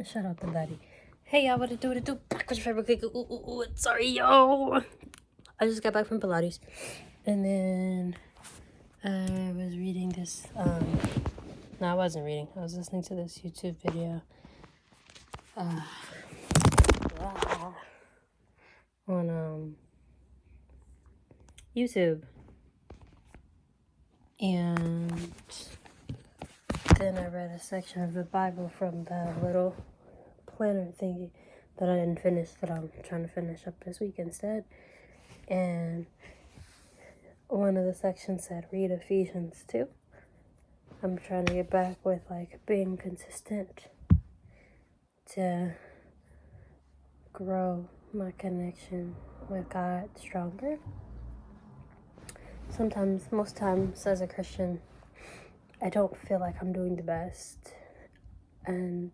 Shout out to Daddy. Hey y'all, what it do? Back with your favorite cake. Sorry, yo. I just got back from Pilates. And then I was reading this, no, I wasn't reading. I was listening to this YouTube video. On, YouTube. And then I read a section of the Bible from the little planner thingy that I didn't finish, that I'm trying to finish up this week instead. And one of the sections said read Ephesians 2. I'm trying to get back with like being consistent to grow my connection with God stronger. Most times as a Christian, I don't feel like I'm doing the best. And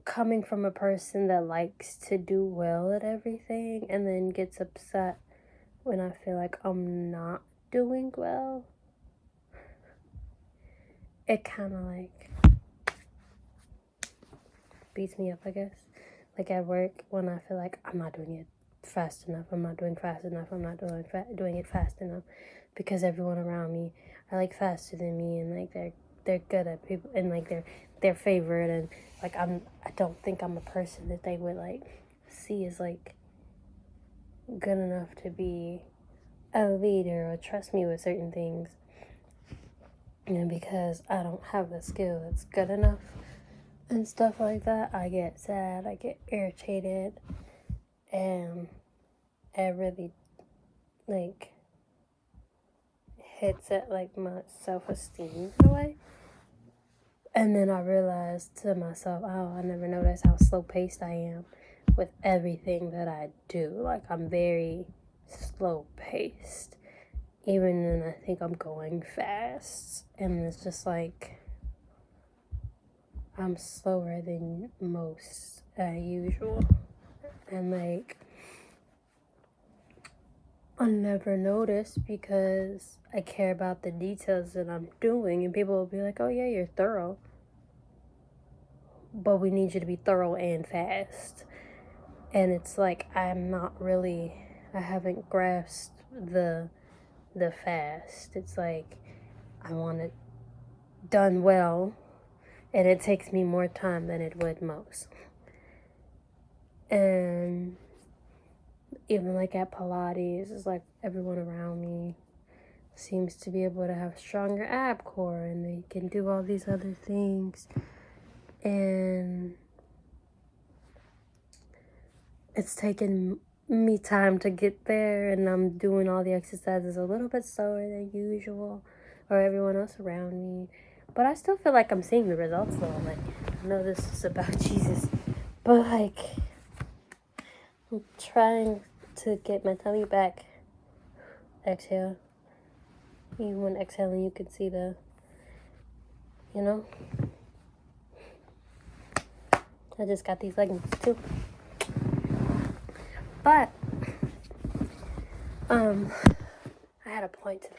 coming from a person that likes to do well at everything and then gets upset when I feel like I'm not doing well, it kind of like beats me up, I guess. Like at work, when I feel like I'm not doing it fast enough, I'm not doing fast enough, I'm not doing it fast enough, because everyone around me are like faster than me, and like they're good at people, and like they're favored, and like I don't think I'm a person that they would like see as like good enough to be a leader or trust me with certain things. And because I don't have the skill that's good enough and stuff like that, I get sad, I get irritated, and it really like hits at like my self-esteem in a way. And then I realized to myself, oh, I never noticed how slow-paced I am with everything that I do. Like, I'm very slow-paced, even when I think I'm going fast. And it's just like, I'm slower than most as usual. And like, I never noticed because I care about the details that I'm doing, and people will be like, oh yeah, you're thorough, but we need you to be thorough and fast. And it's like, I haven't grasped the fast. It's like, I want it done well, and it takes me more time than it would most. And even like at Pilates, it's like everyone around me seems to be able to have stronger ab core, and they can do all these other things. And it's taken me time to get there, and I'm doing all the exercises a little bit slower than usual, or everyone else around me. But I still feel like I'm seeing the results though. Like, I know this is about Jesus, but like, I'm trying to get my tummy back. Exhale. Even when exhaling, you can see the, you know? I just got these leggings too. But, I had a point to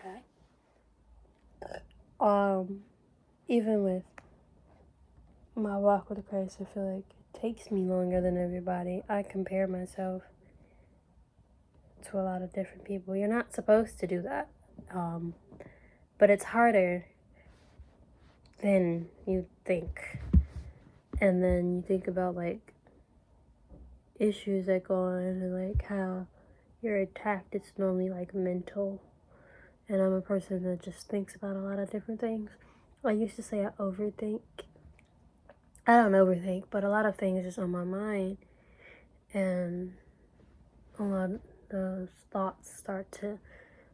that. Even with my walk with Christ, I feel like it takes me longer than everybody. I compare myself to a lot of different people. You're not supposed to do that. But it's harder than you think. And then you think about like issues that go on, and like how you're attacked. It's normally like mental. And I'm a person that just thinks about a lot of different things. I used to say I overthink. I don't overthink, but a lot of things is on my mind. And a lot of those thoughts start to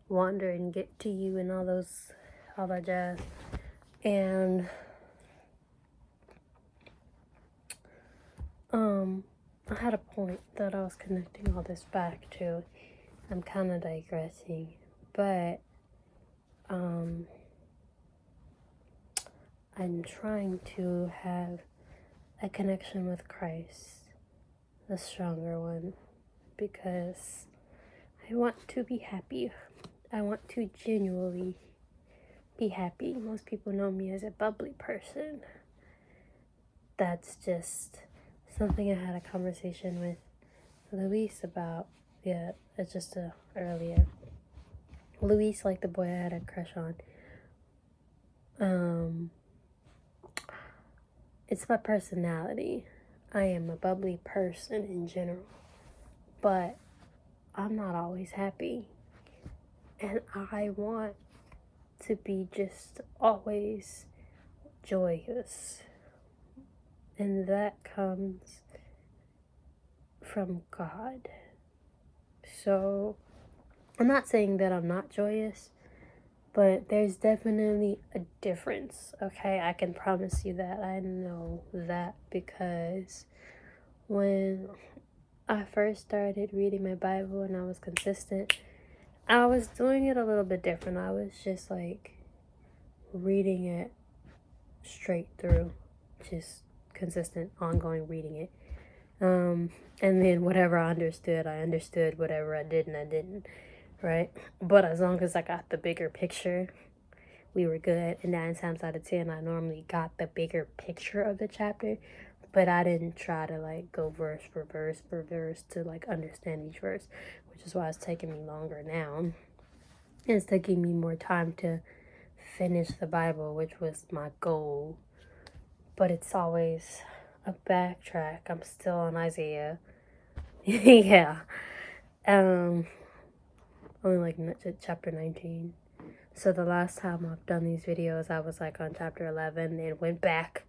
wander and get to you, and all that jazz. And I had a point that I was connecting all this back to. I'm kind of digressing, but I'm trying to have a connection with Christ, a stronger one, because I want to be happy. I want to genuinely be happy. Most people know me as a bubbly person, that's just something I had a conversation with Luis about. Yeah, it's just earlier. Luis, like the boy I had a crush on. It's my personality. I am a bubbly person in general, but I'm not always happy. And I want to be just always joyous. And that comes from God. So I'm not saying that I'm not joyous, but there's definitely a difference, okay? I can promise you that. I know that because when I first started reading my Bible and I was consistent, I was doing it a little bit different. I was just like reading it straight through, just consistent, ongoing reading it. And then whatever I understood. Whatever I didn't, right? But as long as I got the bigger picture, we were good. And 9 times out of 10, I normally got the bigger picture of the chapter, but I didn't try to like go verse for verse to like understand each verse, which is why it's taking me longer now. It's taking me more time to finish the Bible, which was my goal. But it's always a backtrack. I'm still on Isaiah. Yeah. Only like chapter 19. So the last time I've done these videos, I was like on chapter 11 and went back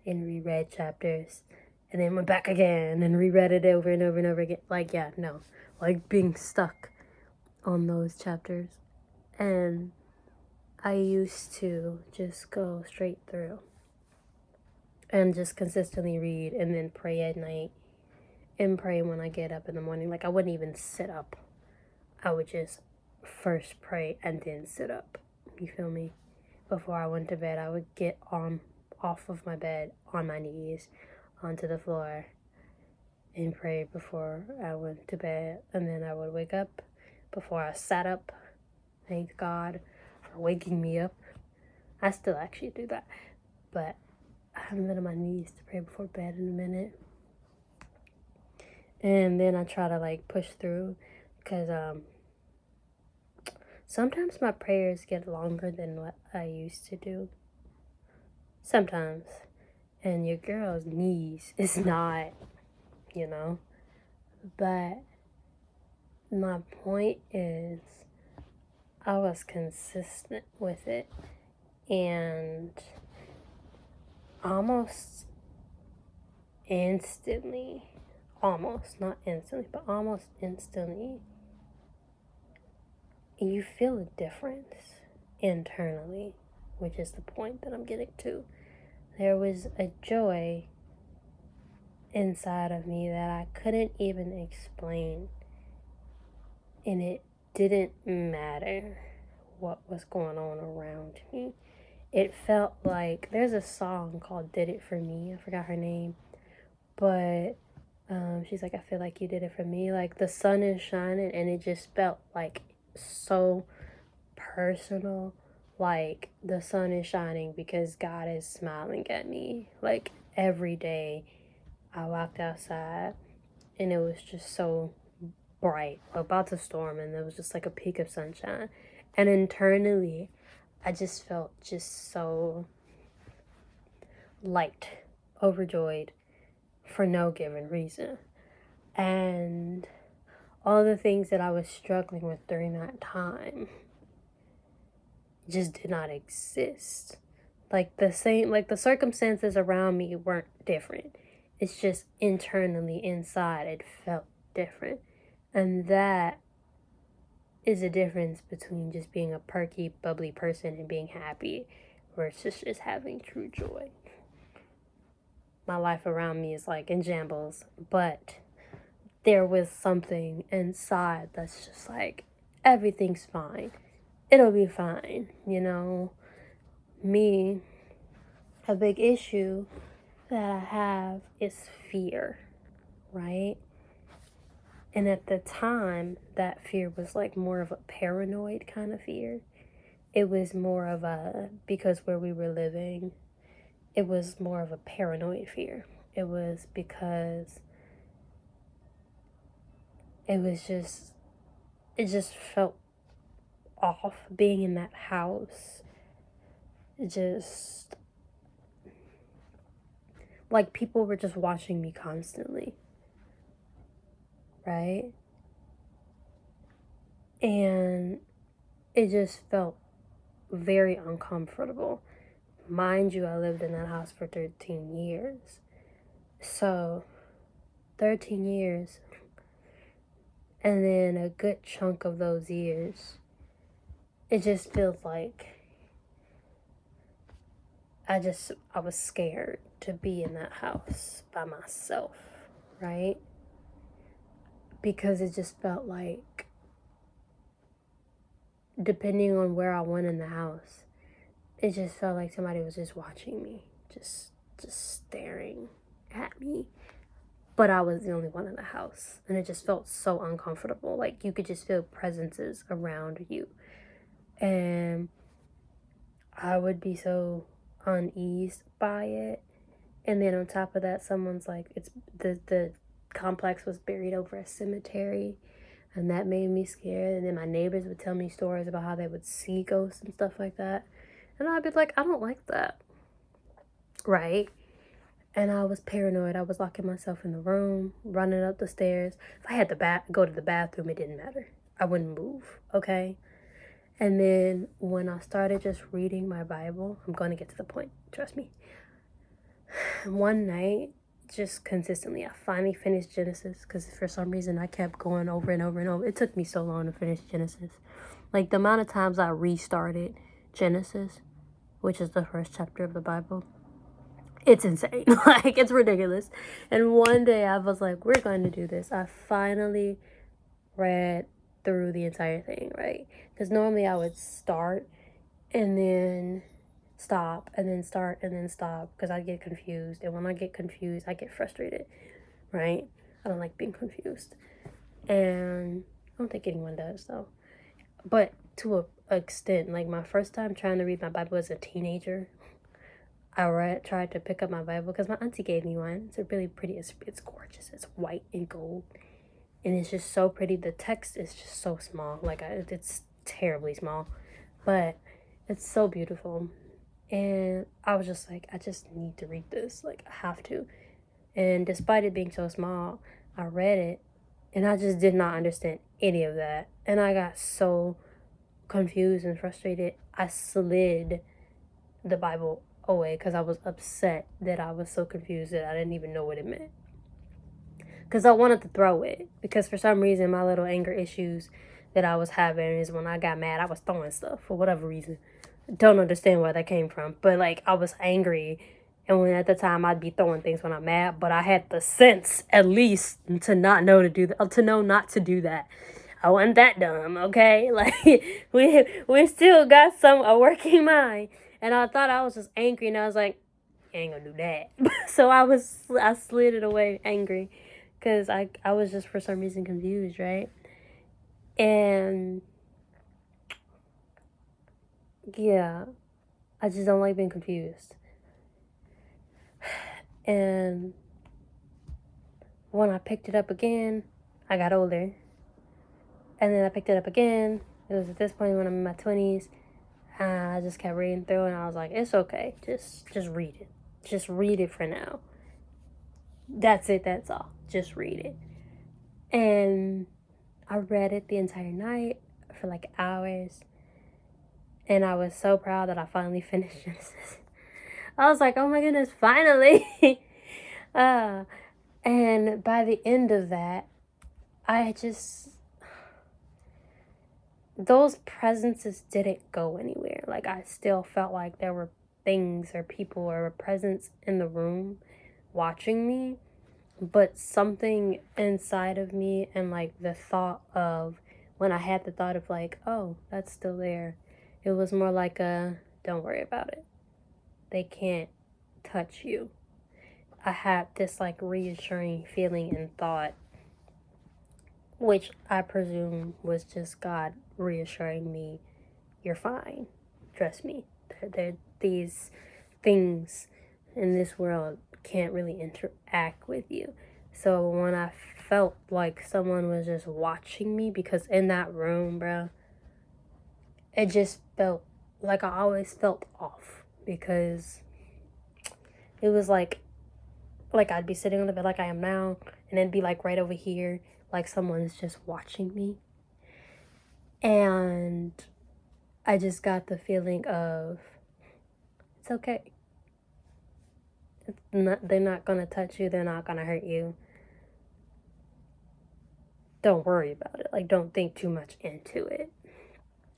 and reread chapters and then went back again and reread it over and over and over again. Like, yeah, no. Like being stuck on those chapters. And I used to just go straight through and just consistently read and then pray at night and pray when I get up in the morning. Like, I wouldn't even sit up. I would just first pray and then sit up. You feel me? Before I went to bed, I would get off of my bed on my knees onto the floor and pray before I went to bed. And then I would wake up before I sat up. Thank God for waking me up. I still actually do that, but I haven't been on my knees to pray before bed in a minute. And then I try to like push through because sometimes my prayers get longer than what I used to do. Sometimes. And your girl's knees is not, you know. But my point is, I was consistent with it. And almost instantly, not instantly, but almost instantly, you feel a difference internally, which is the point that I'm getting to. There was a joy inside of me that I couldn't even explain. And it didn't matter what was going on around me. It felt like, there's a song called Did It For Me. I forgot her name. But she's like, I feel like you did it for me. Like, the sun is shining and it just felt like so personal. Like, the sun is shining because God is smiling at me. Like, every day I walked outside and it was just so bright, about to storm, and there was just like a peak of sunshine. And internally, I just felt just so light, overjoyed for no given reason. And all the things that I was struggling with during that time just did not exist. Like the circumstances around me weren't different. It's just internally inside it felt different. And that is a difference between just being a perky, bubbly person and being happy versus just having true joy. My life around me is like in shambles, but there was something inside that's just like, everything's fine. It'll be fine, you know? Me, a big issue that I have is fear, right? And at the time, that fear was like more of a paranoid kind of fear. It was more of a, because where we were living, it was more of a paranoid fear. It was because it just felt off being in that house. It just, like, people were just watching me constantly, right? And it just felt very uncomfortable. Mind you, I lived in that house for 13 years. So, 13 years. And then a good chunk of those years, it just feels like I was scared to be in that house by myself, right? Because it just felt like, depending on where I went in the house, it just felt like somebody was just watching me, just staring at me. But I was the only one in the house, and it just felt so uncomfortable. Like, you could just feel presences around you. And I would be so uneased by it. And then on top of that, someone's like, it's the complex was buried over a cemetery, and that made me scared. And then my neighbors would tell me stories about how they would see ghosts and stuff like that. And I'd be like, I don't like that. Right? And I was paranoid. I was locking myself in the room, running up the stairs. If I had to go to the bathroom, it didn't matter. I wouldn't move, okay? And then when I started just reading my Bible, I'm going to get to the point, trust me. One night, just consistently, I finally finished Genesis, because for some reason I kept going over and over and over. It took me so long to finish Genesis. Like, the amount of times I restarted Genesis, which is the first chapter of the Bible, it's insane. Like, it's ridiculous. And one day I was like, we're going to do this. I finally read through the entire thing, right? Because normally I would start and then stop and then start and then stop, because I get confused. And when I get confused, I get frustrated, right? I don't like being confused. And I don't think anyone does, though. But to a extent, like, my first time trying to read my Bible as a teenager, I tried to pick up my Bible because my auntie gave me one. It's a really pretty, it's gorgeous. It's white and gold. And it's just so pretty. The text is just so small. Like, it's terribly small. But it's so beautiful. And I was just like, I just need to read this. Like, I have to. And despite it being so small, I read it. And I just did not understand any of that. And I got so confused and frustrated. I slid the Bible away because I was upset that I was so confused that I didn't even know what it meant. Because I wanted to throw it. Because for some reason, my little anger issues that I was having is when I got mad, I was throwing stuff for whatever reason. Don't understand where that came from. But, like, I was angry. And when at the time I'd be throwing things when I'm mad. But I had the sense, at least, to not know to do that. To know not to do that. I wasn't that dumb, okay? Like, we still got a working mind. And I thought I was just angry, and I was like, I ain't gonna do that. So I slid it away angry, because I was just for some reason confused, right? And yeah, I just don't like being confused. And when I picked it up again, I got older. And then I picked it up again. It was at this point when I'm in my 20s. I just kept reading through, and I was like, it's okay. Just read it. Just read it for now. That's it. That's all. Just read it. And I read it the entire night for like hours. And I was so proud that I finally finished Genesis. I was like, oh my goodness, finally. And by the end of that, those presences didn't go anywhere. Like, I still felt like there were things or people or a presence in the room watching me, but something inside of me, and like the thought of, when I had the thought of like, oh, that's still there, it was more like don't worry about it. They can't touch you. I had this like reassuring feeling and thought, which I presume was just God reassuring me, you're fine. Trust me. These things in this world can't really interact with you. So when I felt like someone was just watching me, because in that room, bro, it just felt like I always felt off, because it was like I'd be sitting on the bed like I am now, and then be like right over here, like someone's just watching me. And I just got the feeling of, it's okay. They're not gonna touch you, they're not gonna hurt you. Don't worry about it. Like, don't think too much into it.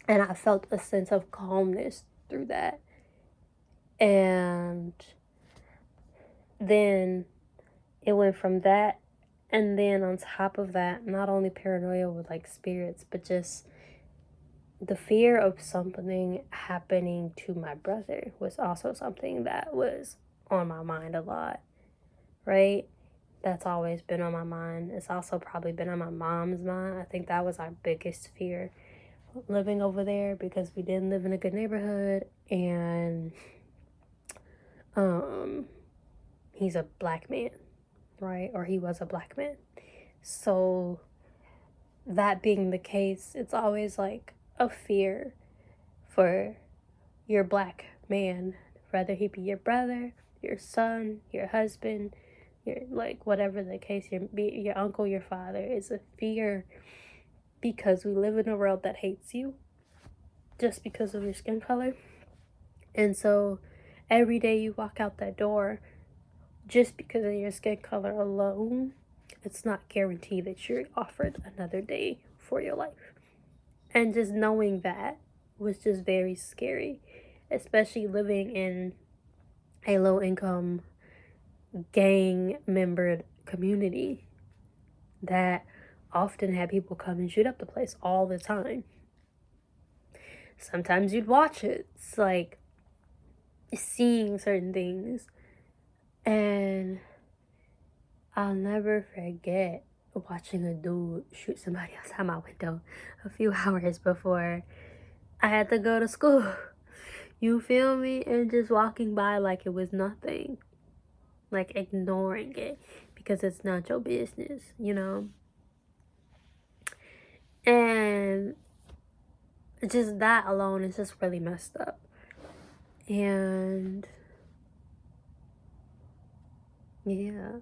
And I felt a sense of calmness through that. And then it went from that, and then on top of that, not only paranoia with like spirits, but just the fear of something happening to my brother was also something that was on my mind a lot, right? That's always been on my mind. It's also probably been on my mom's mind. I think that was our biggest fear living over there, because we didn't live in a good neighborhood, and he's a black man, right? Or he was a black man. So that being the case, it's always like a fear for your black man, whether he be your brother, your son, your husband, your, like, whatever the case, your uncle, your father. It's a fear because we live in a world that hates you just because of your skin color. And so every day you walk out that door, just because of your skin color alone, it's not guaranteed that you're offered another day for your life. And just knowing that was just very scary, especially living in a low income, gang membered community that often had people come and shoot up the place all the time. Sometimes you'd watch it. It's like seeing certain things. And I'll never forget watching a dude shoot somebody outside my window a few hours before I had to go to school. You feel me? And just walking by like it was nothing. Like ignoring it because it's not your business, you know? And just that alone is just really messed up. And yeah.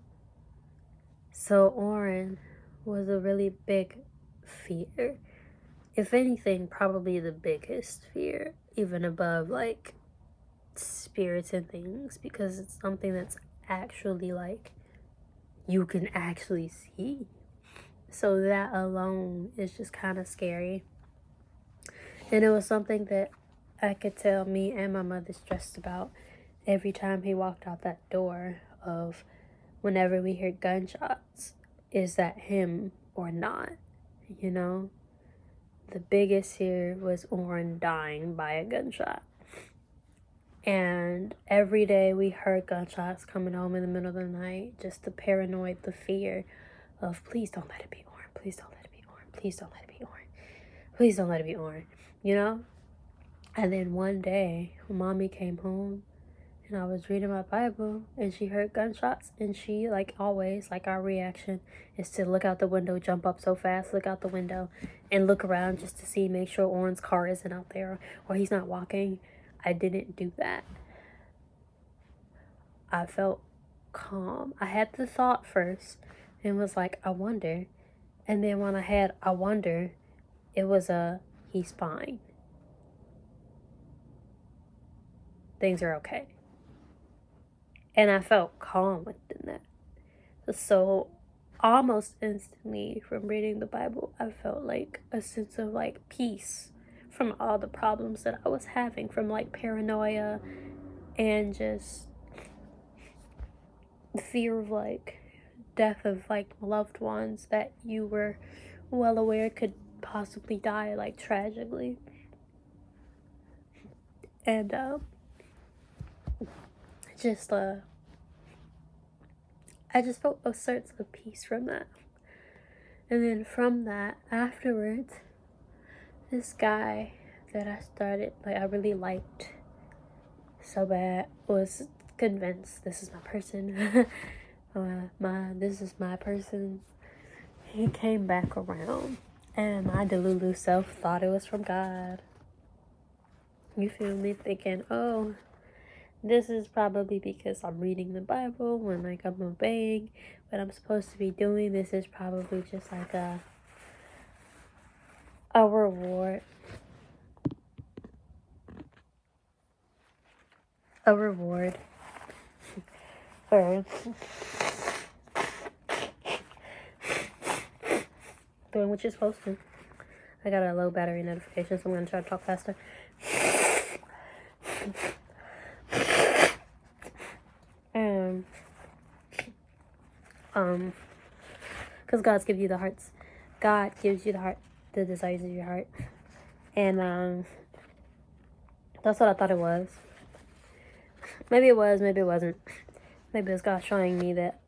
So Oren was a really big fear. If anything, probably the biggest fear, even above like spirits and things, because it's something that's actually like you can actually see. So that alone is just kind of scary. And it was something that I could tell me and my mother stressed about every time he walked out that door, of whenever we hear gunshots, is that him or not, you know? The biggest fear was Oren dying by a gunshot. And every day we heard gunshots coming home in the middle of the night, just the paranoid, the fear of, please don't let it be Oren, please don't let it be Oren, please don't let it be Oren, please don't let it be Oren, you know? And then one day, mommy came home and I was reading my Bible and she heard gunshots, and she, like always, like our reaction is to look out the window, jump up so fast, look out the window and look around just to see, make sure Oren's car isn't out there or he's not walking. I didn't do that. I felt calm. I had the thought first and was like, I wonder. And then when I had, I wonder, it was he's fine. Things are okay. And I felt calm within that. So almost instantly from reading the Bible, I felt like a sense of like peace from all the problems that I was having, from like paranoia and just the fear of like death of like loved ones that you were well aware could possibly die like tragically. And just I just felt a sense of peace from that. And then from that, afterwards, this guy that I started, like, I really liked so bad, was convinced this is my person. This is my person. He came back around, and my delulu self thought it was from God. You feel me? Thinking, oh, this is probably because I'm reading the Bible when like I'm obeying what I'm supposed to be doing. This is probably just like a reward. A reward for doing what you're supposed to. I got a low battery notification, so I'm gonna try to talk faster. Because God gives you the hearts. God gives you the heart, the desires of your heart. And that's what I thought it was. Maybe it was, maybe it wasn't. Maybe it was God showing me that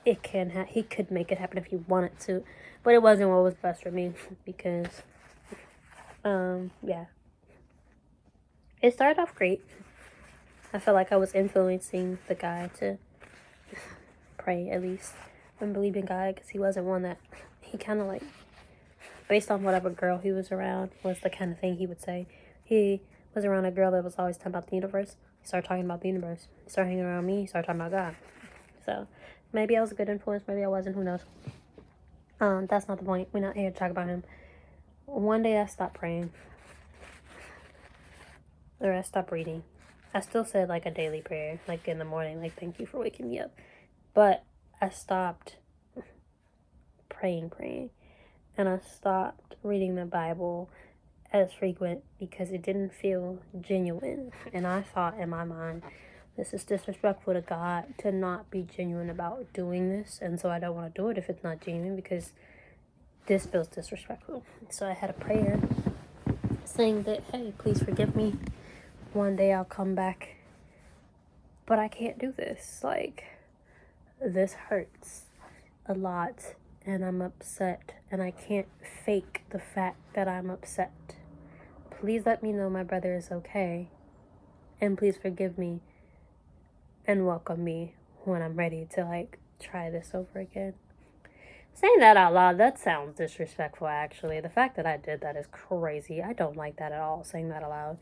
it can he could make it happen if he wanted to. But it wasn't what was best for me because yeah. It started off great. I felt like I was influencing the guy to pray at least and believe in God, because he wasn't one that he kind of like, based on whatever girl he was around, was the kind of thing he would say. He was around a girl that was always talking about the universe. He started talking about the universe. He started hanging around me. He started talking about God. So maybe I was a good influence. Maybe I wasn't. Who knows? That's not the point. We're not here to talk about him. One day I stopped praying. Or I stopped reading. I still said like a daily prayer, like in the morning, like thank you for waking me up. But I stopped praying. And I stopped reading the Bible as frequent because it didn't feel genuine. And I thought in my mind, this is disrespectful to God to not be genuine about doing this. And so I don't want to do it if it's not genuine, because this feels disrespectful. So I had a prayer saying that, hey, please forgive me. One day I'll come back. But I can't do this. Like, this hurts a lot. And I'm upset. And I can't fake the fact that I'm upset. Please let me know my brother is okay. And please forgive me. And welcome me when I'm ready to, like, try this over again. Saying that out loud, that sounds disrespectful, actually. The fact that I did that is crazy. I don't like that at all, saying that aloud.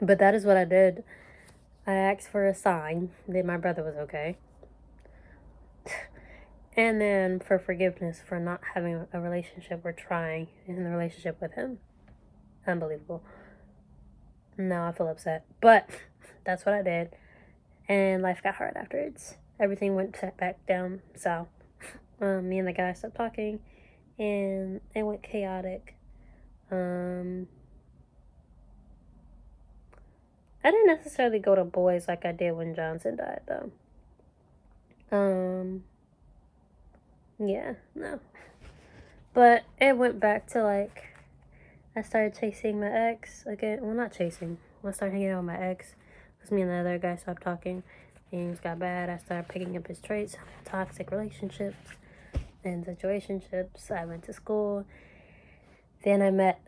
But that is what I did. I asked for a sign that my brother was okay. And then for forgiveness for not having a relationship or trying in the relationship with him. Unbelievable. Now I feel upset. But that's what I did. And life got hard afterwards. Everything went back down south. Me and the guy stopped talking. And it went chaotic. I didn't necessarily go to boys like I did when Johnson died, though. Yeah, no. But it went back to, like, I started chasing my ex again. Well, not chasing. I started hanging out with my ex, because me and the other guy stopped talking. Things got bad. I started picking up his traits. Toxic relationships and situationships. I went to school. Then I met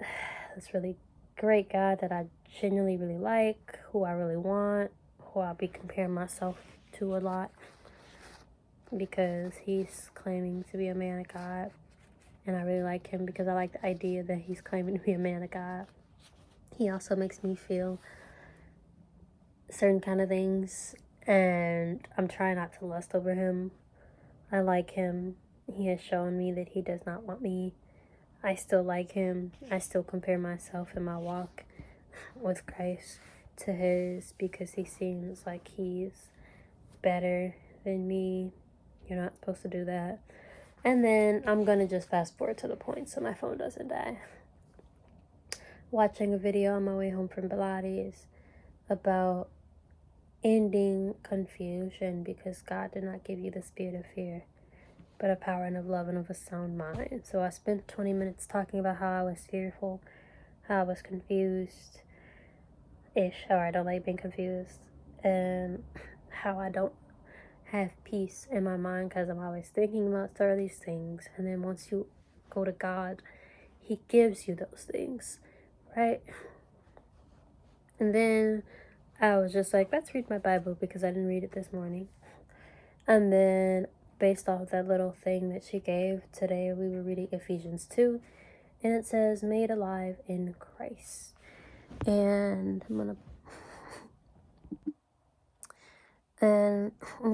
this really great guy that I genuinely really like, who I really want, who I'll be comparing myself to a lot, because he's claiming to be a man of God. And I really like him because I like the idea that he's claiming to be a man of God. He also makes me feel certain kind of things, and I'm trying not to lust over him. I like him. He has shown me that he does not want me. I still like him. I still compare myself in my walk with Christ to his, because he seems like he's better than me. You're not supposed to do that. And then I'm gonna just fast forward to the point so my phone doesn't die. Watching a video on my way home from Pilates about ending confusion, because God did not give you the spirit of fear, but of power and of love and of a sound mind. So I spent 20 minutes talking about how I was fearful, how I was confused-ish, or I don't like being confused, and how I don't have peace in my mind because I'm always thinking about all these things. And then once you go to God, he gives you those things, right? And then I was just like, let's read my Bible because I didn't read it this morning. And then, based off that little thing that she gave, today we were reading Ephesians 2, and it says, made alive in Christ. And I'm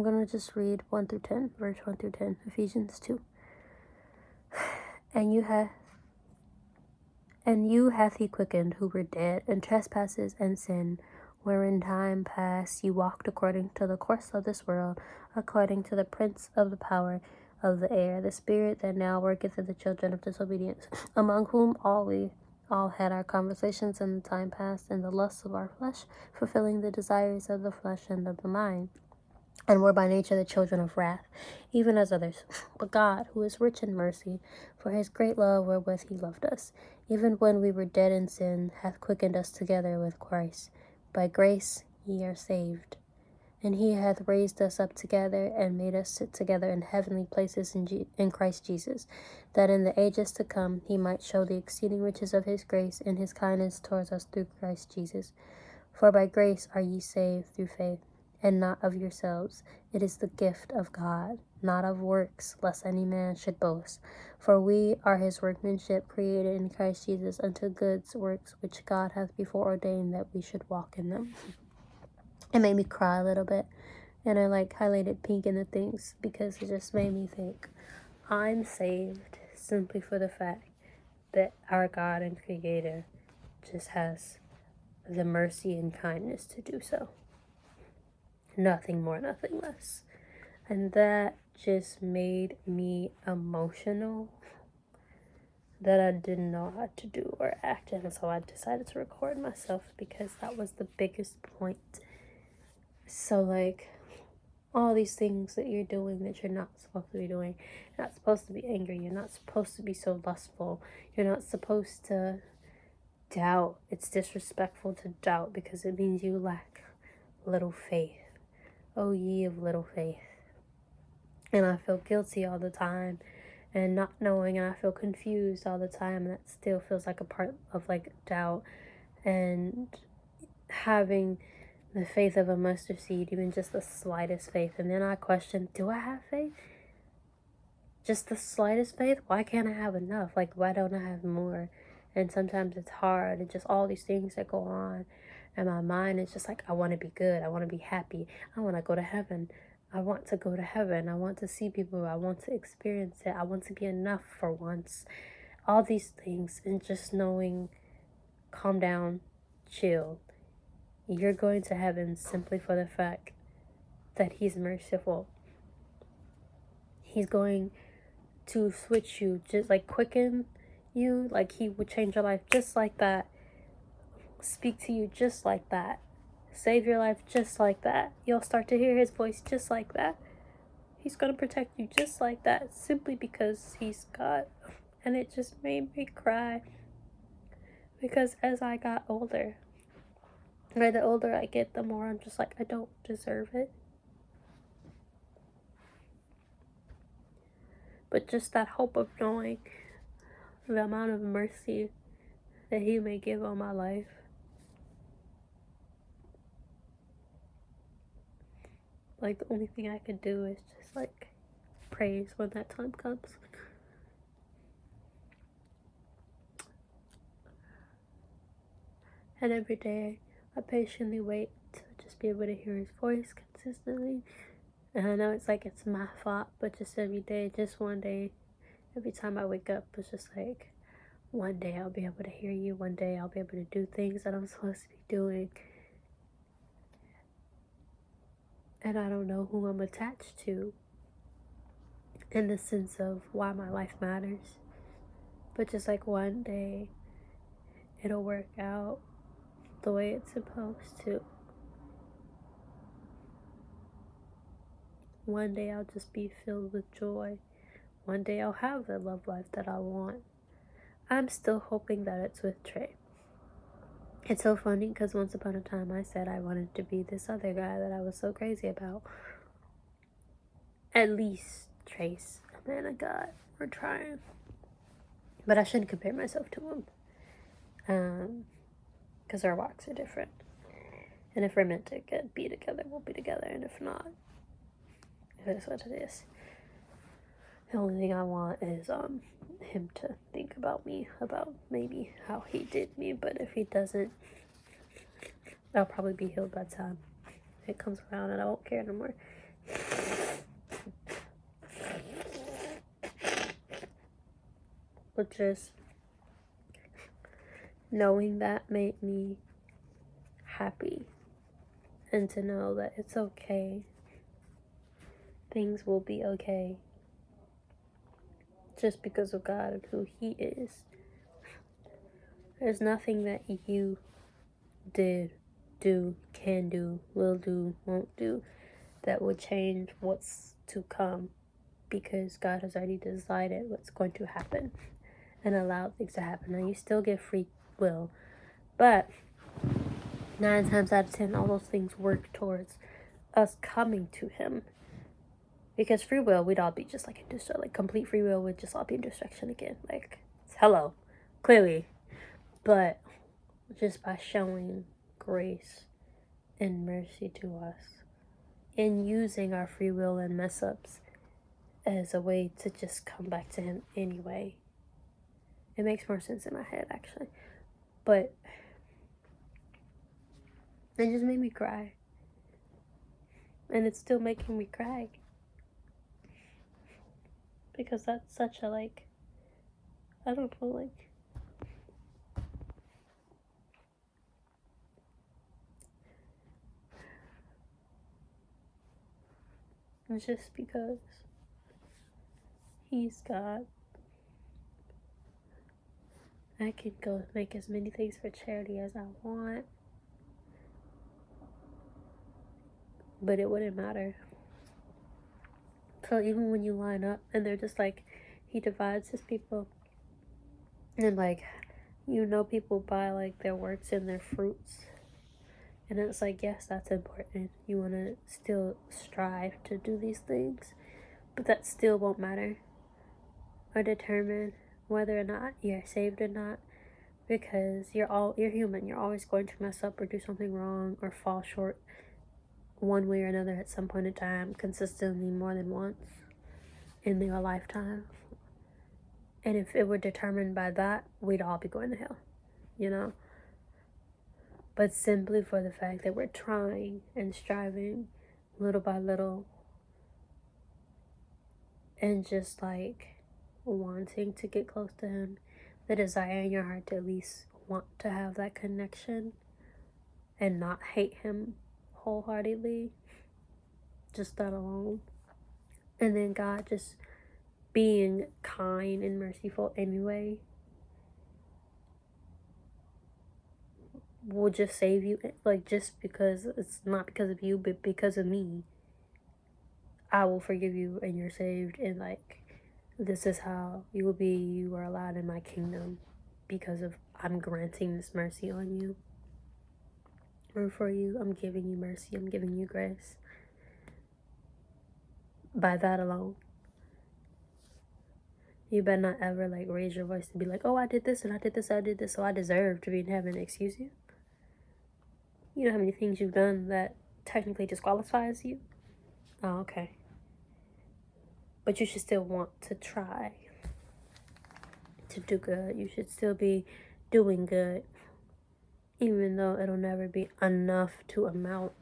gonna just read 1 through 10, verse 1 through 10, Ephesians 2. And you hath he quickened who were dead in trespasses and sin, wherein time past you walked according to the course of this world, according to the prince of the power of the air, the spirit that now worketh in the children of disobedience, among whom we all had our conversations in the time past in the lusts of our flesh, fulfilling the desires of the flesh and of the mind, and were by nature the children of wrath, even as others. But God, who is rich in mercy, for his great love wherewith he loved us, even when we were dead in sin, hath quickened us together with Christ. By grace ye are saved. And he hath raised us up together, and made us sit together in heavenly places in Christ Jesus, that in the ages to come he might show the exceeding riches of his grace and his kindness towards us through Christ Jesus. For by grace are ye saved through faith, and not of yourselves. It is the gift of God, not of works, lest any man should boast. For we are his workmanship, created in Christ Jesus unto good works, which God hath before ordained that we should walk in them. It made me cry a little bit, and I highlighted pink in the things because it just made me think, I'm saved simply for the fact that our God and Creator just has the mercy and kindness to do so. Nothing more, nothing less. And that just made me emotional that I didn't know how to do or act. And so I decided to record myself because that was the biggest point. So all these things that you're doing that you're not supposed to be doing. You're not supposed to be angry. You're not supposed to be so lustful. You're not supposed to doubt. It's disrespectful to doubt because it means you lack little faith. O ye of little faith. And I feel guilty all the time and not knowing, and I feel confused all the time, and that still feels like a part of doubt. And having the faith of a mustard seed, even just the slightest faith, and then I question, do I have faith? Just the slightest faith? Why can't I have enough? Why don't I have more? And sometimes it's hard, and just all these things that go on, and my mind is just I want to be good, I want to be happy, I want to go to heaven, I want to go to heaven, I want to see people, I want to experience it, I want to be enough for once. All these things, and just knowing, calm down, chill. You're going to heaven simply for the fact that he's merciful. He's going to switch you, just quicken you, he would change your life just like that, speak to you just like that, save your life just like that. You'll start to hear his voice just like that. He's going to protect you just like that, simply because he's God. And it just made me cry, because as I got older, or the older I get, the more I'm just I don't deserve it. But just that hope of knowing the amount of mercy that he may give on my life. The only thing I could do is just praise when that time comes. And every day I patiently wait to just be able to hear his voice consistently. And I know it's it's my fault, but just every day, just one day, every time I wake up, it's just one day I'll be able to hear you, one day I'll be able to do things that I'm supposed to be doing. And I don't know who I'm attached to in the sense of why my life matters. But just one day it'll work out the way it's supposed to. One day I'll just be filled with joy. One day I'll have the love life that I want. I'm still hoping that it's with Trey. It's so funny because once upon a time I said I wanted to be this other guy that I was so crazy about. At least Trey's a man of God. We're trying. But I shouldn't compare myself to him. Because our walks are different. And if we're meant to be together, we'll be together. And if not, it is what it is. The only thing I want is him to think about me, about maybe how he did me. But if he doesn't, I'll probably be healed by the time it comes around, and I won't care no more. But just knowing that made me happy, and to know that it's okay. Things will be okay. Just because of God and who He is. There's nothing that you did, do, can do, will do, won't do that would change what's to come, because God has already decided what's going to happen and allowed things to happen. Now, you still get free will, but 9 times out of 10, all those things work towards us coming to Him. Because free will, we'd all be just like in destruction. Like, complete free will would just all be in destruction again. Like, hello, clearly. But just by showing grace and mercy to us, and using our free will and mess ups as a way to just come back to Him anyway. It makes more sense in my head, actually. But it just made me cry. And it's still making me cry. Because that's such a, like, I don't know, like, it's just because He's God. I could go make as many things for charity as I want, but it wouldn't matter. So even when you line up and they're just like, He divides His people, and like, people buy like their works and their fruits, and it's like, yes, that's important. You want to still strive to do these things, but that still won't matter or determine whether or not you're saved or not, because you're human. You're always going to mess up or do something wrong or fall short one way or another at some point in time, consistently, more than once in your lifetime. And if it were determined by that, we'd all be going to hell, you know? But simply for the fact that we're trying and striving little by little, and just like wanting to get close to Him, the desire in your heart to at least want to have that connection and not hate Him wholeheartedly, just that alone. And then God just being kind and merciful anyway will just save you. Like, just because it's not because of you, but because of me, I will forgive you and you're saved. And like, this is how you are allowed in my kingdom, because of I'm granting this mercy on you, or for you. I'm giving you mercy, I'm giving you grace by that alone. You better not ever like raise your voice to be like, oh, I did this and I did this, so I deserve to be in heaven. Excuse you? You know how many things you've done that technically disqualifies you? Oh, okay. But you should still want to try to do good. You should still be doing good, even though it'll never be enough to amount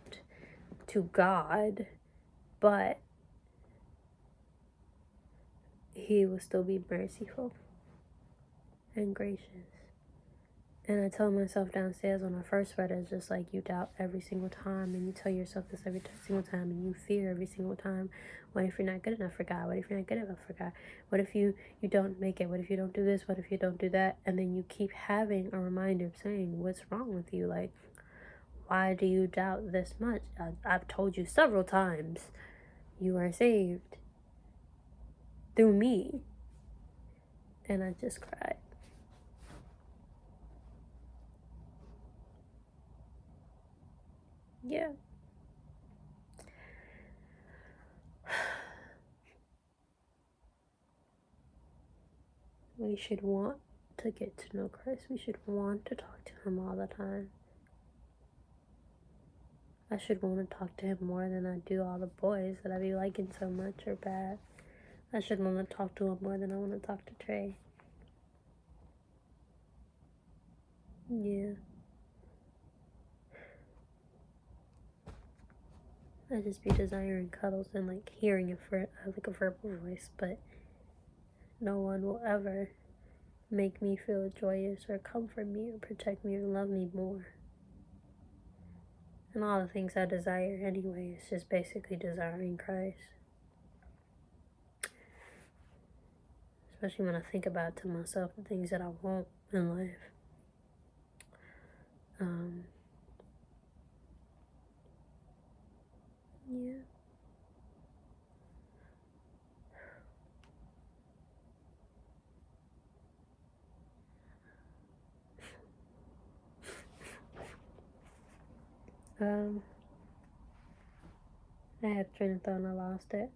to God. But He will still be merciful and gracious. And I told myself downstairs when I first read it, it's just like, you doubt every single time, and you tell yourself this every single time, and you fear every single time. What if you're not good enough for God? What if you're not good enough for God? What if you don't make it? What if you don't do this? What if you don't do that? And then you keep having a reminder saying, what's wrong with you? Like, why do you doubt this much? I've told you several times, you are saved through me. And I just cried. Yeah. We should want to get to know Christ. We should want to talk to Him all the time. I should want to talk to him more than I do all the boys that I be liking so much or bad. I should want to talk to him more than I want to talk to Trey. Yeah. I just be desiring cuddles and like hearing like a verbal voice, but no one will ever make me feel joyous or comfort me or protect me or love me more. And all the things I desire anyway is just basically desiring Christ. Especially when I think about to myself the things that I want in life. Yeah. I had a train of thought and I lost it.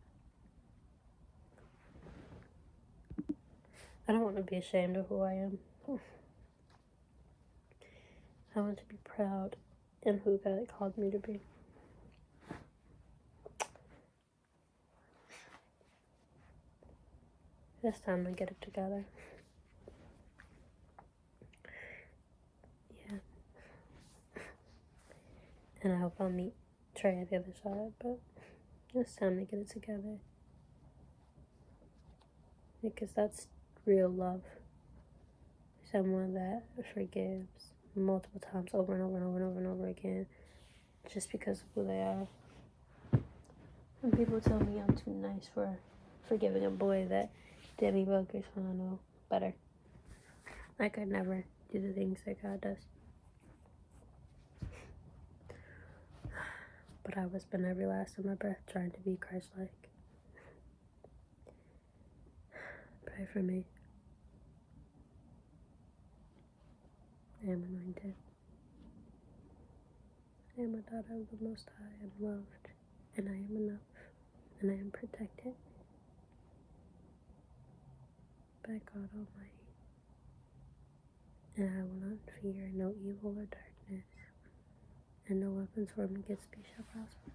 I don't want to be ashamed of who I am. I want to be proud in who God called me to be. It's time to get it together. Yeah. And I hope I'll meet Trey at the other side, but it's time to get it together. Because that's real love. Someone that forgives multiple times over and over and over and over and over again just because of who they are. And people tell me I'm too nice for forgiving a boy that did me bogus when I know better. I could never do the things that God does. But I will spend every last of my breath trying to be Christ-like. Pray for me. I am anointed. I am a daughter of the Most High. I am loved. And I am enough. And I am protected by God Almighty. And I will not fear no evil or darkness. And no weapons formed against me shall prosper.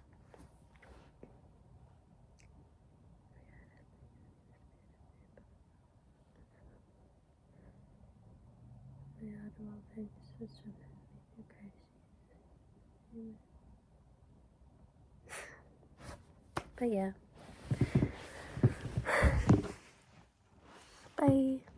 May I do all things as through Christ. Amen. But yeah. Bye.